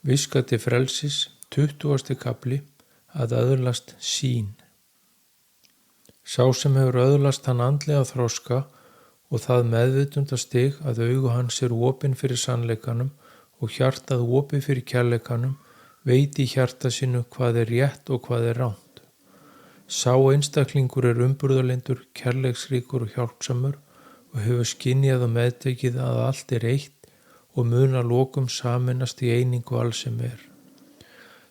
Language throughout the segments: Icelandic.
Viska til frelsis, 20. kafli, að öðlast sýn. Sá sem hefur öðlast hann andlega þroska og það meðvitundastig að augu hans eru opin fyrir sannleikanum og hjartað opið fyrir kærleikanum, veit í hjarta sínu hvað er rétt og hvað er rangt. Sá einstaklingur er umburðarlyndur, kærleiksríkur og hjálpsamur og hefur skynjað og meðtekið að allt er eitt og mun að lokum sameinast í einingu alls sem er.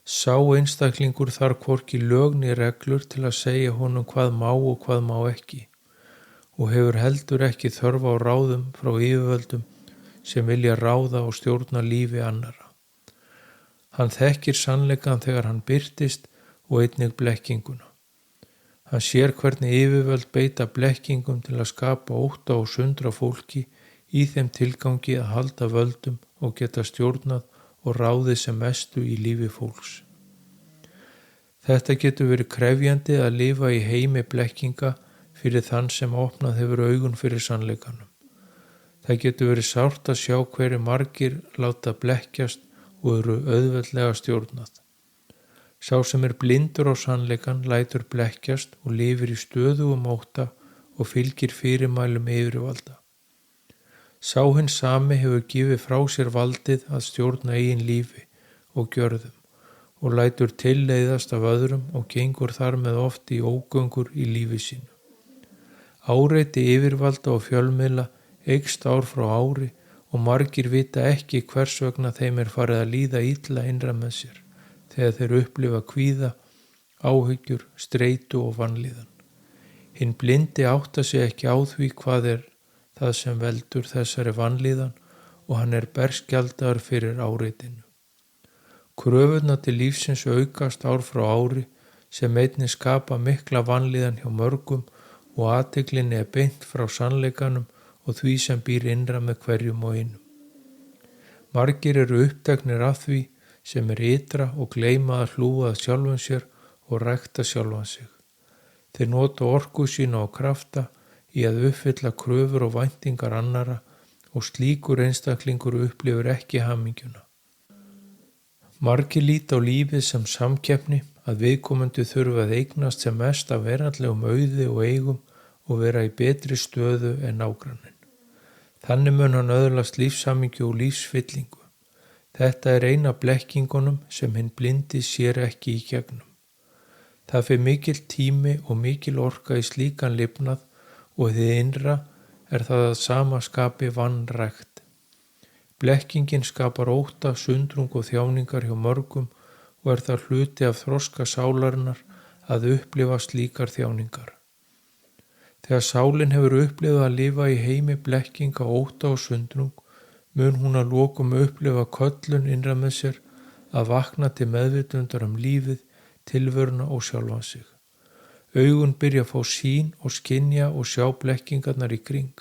Sá einstaklingur þarf hvorki lög né reglur til að segja honum hvað má og hvað má ekki og hefur heldur ekki þörf á ráðum frá yfirvöldum sem vilja ráða og stjórna lífi annarra. Hann þekkir sannleikann þegar hann birtist og einnig blekkinguna. Hann sér hvernig yfirvöld beita blekkingum til að skapa ótta og sundra fólki í þeim tilgangi að halda völdum og geta stjórnað og ráðið sem mestu í lífi fólks. Þetta getur verið krefjandi að lifa í heimi blekkinga fyrir þann sem opnað hefur augun fyrir sannleikanum. Það getur verið sárt að sjá hverju margir láta blekkjast og eru auðveldlega stjórnað. Sá sem er blindur á sannleikan lætur blekkjast og lifir í stöðugum ótta og fylgir fyrirmælum yfirvalda. Sá hinn sami hefur gefið frá sér valdið að stjórna eigin lífi og gjörðum og lætur tilleiðast af öðrum og gengur þar með oft í ógöngur í lífi sínu. Áreiti yfirvalda og fjölmiðla eykst ár frá ári og margir vita ekki hvers vegna þeim er farið að líða illa innra með sér þegar þeir upplifa kvíða, áhyggjur, streitu og vanlíðan. Hinn blindi áttar sig ekki á því hvað er það sem veldur þessari vanlíðan og hann er berskjaldaður fyrir áreitinu. Kröfurnar til lífsins aukast ár frá ári sem einnig skapa mikla vanlíðan hjá mörgum og athyglinni er beint frá sannleikanum og því sem býr innra með hverjum og einum. Margir eru uppteknir af því sem er ytra og gleyma að hlúa að sjálfum sér og rækta sjálfan sig. Þeir nota orku sína og krafta í að uppfylla kröfur og væntingar annara og slíkur einstaklingur upplifir ekki hamingjuna. Margir líta á lífið sem samkeppni að viðkomandi þurfa að eignast sem mest af veraldlegum auði og eigum og vera í betri stöðu en nágranninn. Þannig mun hann öðlast lífshamingju og lífsfyllingu. Þetta er eina blekkingunum sem hinn blindi sér ekki í gegnum. Það fer mikill tími og mikil orka í slíkan lifnað og þið innra er það að sama skapi vanrækt. Blekkingin skapar ótta, sundrung og þjáningar hjá mörgum og er það hluti af þroska sálarinnar að upplifa slíkar þjáningar. Þegar sálin hefur upplifað að lifa í heimi blekkinga, ótta og sundrung, mun hún að lokum upplifa köllun innra með sér að vakna til meðvitundar lífið, tilveruna og sjálfan sig. Augun byrja að fá sýn og skynja og sjá blekkingarnar í kring.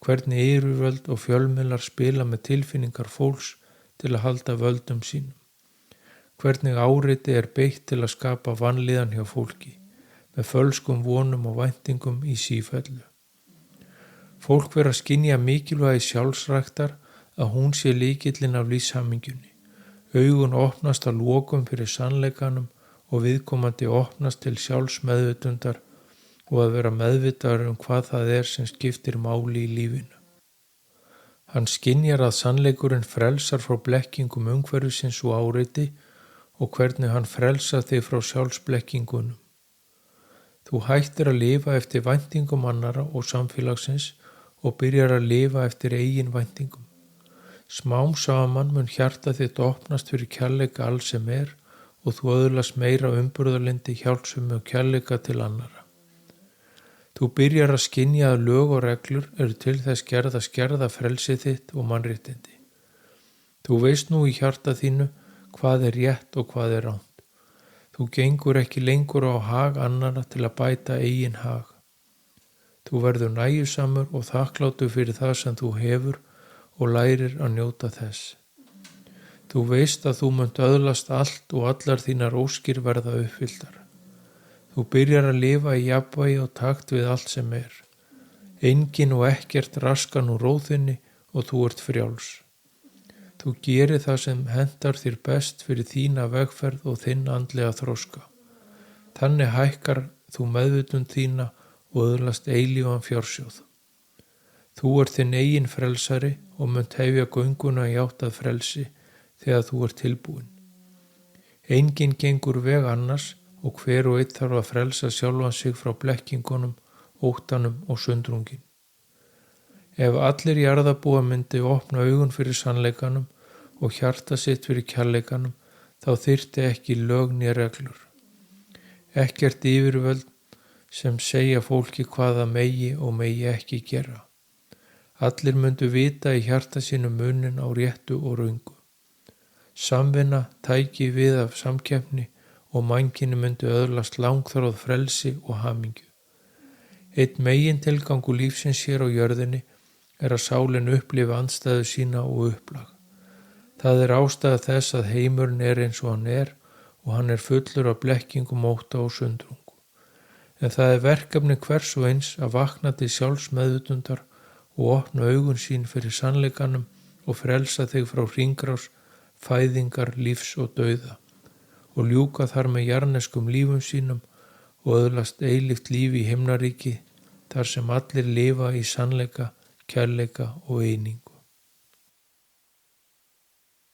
Hvernig yfirvöld og fjölmiðlar spila með tilfinningar fólks til að halda völdum sínum. Hvernig áreiti er beitt til að skapa vanlíðan hjá fólki, með fölskum vonum og væntingum í sífellu. Fólk ver að skynja mikilvægi sjálfsræktar að hún sé lykillinn af lífshamingjunni. Augun opnast að lokum fyrir sannleikanum og viðkomandi opnast til sjálfsmeðvitundar og að vera meðvitaður hvað það er sem skiptir máli í lífinu. Hann skynjar að sannleikurinn frelsar frá blekkingum umhverfisins og áreiti og hvernig hann frelsar þig frá sjálfsblekkingunum. Þú hættir að lifa eftir væntingum annara og samfélagsins og byrjar að lifa eftir eigin væntingum. Smám saman mun hjarta þitt opnast fyrir kærleika alls sem er og þú öðlast meira umburðarlyndi, hjálpsemi og kærleika til annara. Þú byrjar að skynja að lög og reglur eru til þess gerð að skerða frelsi þitt og mannréttindi. Þú veist nú í hjarta þínu hvað er rétt og hvað er rangt. Þú gengur ekki lengur á hag annara til að bæta eigin hag. Þú verður nægjusamur og þakklátur fyrir það sem þú hefur og lærir að njóta þess. Þú veist að þú munt öðlast allt og allar þínar óskir verða uppfylltar. Þú byrjar að lifa í jafnvægi og takt við allt sem er. Engin og ekkert raskan úr róðinni og þú ert frjáls. Þú gerir það sem hentar þér best fyrir þína vegferð og þinn andlega þroska. Þannig hækkar þú meðvitund þína og öðlast eilífan fjársjóð. Þú ert þinn eigin frelsari og munt hefja gönguna í átt að frelsi þegar þú ert tilbúin. Enginn gengur veg annars og hver og einn þarf að frelsa sjálfan sig frá blekkingunum, óttanum og sundrungin. Ef allir jarðarbúa myndi opna augun fyrir sannleikanum og hjarta sitt fyrir kærleikanum, þá þyrfti ekki lög né reglur. Ekkert yfirvöld sem segja fólki hvað það megi og megi ekki gera. Allir myndu vita í hjarta sínu munin á réttu og röngu. Samvinna tæki við af samkeppni og mannkynið myndu öðlast langþráð frelsi og hamingju. Einn megin tilgangur lífsins hér á jörðinni að sálin upplifi andstæðu sína og upplag. Það ástæða þess að heimurinn eins og hann og hann fullur af blekkingum, ótta og sundrungu. En það verkefni hvers og eins að vakna til sjálfsmeðvitundar og opna augun sín fyrir sannleikanum og frelsa þig frá hringrás, fæðingar, lífs og dauða og ljúka þar með jarðneskum lífum sínum og öðlast eilíft líf í himnaríki þar sem allir lifa í sannleika, kærleika og einingu.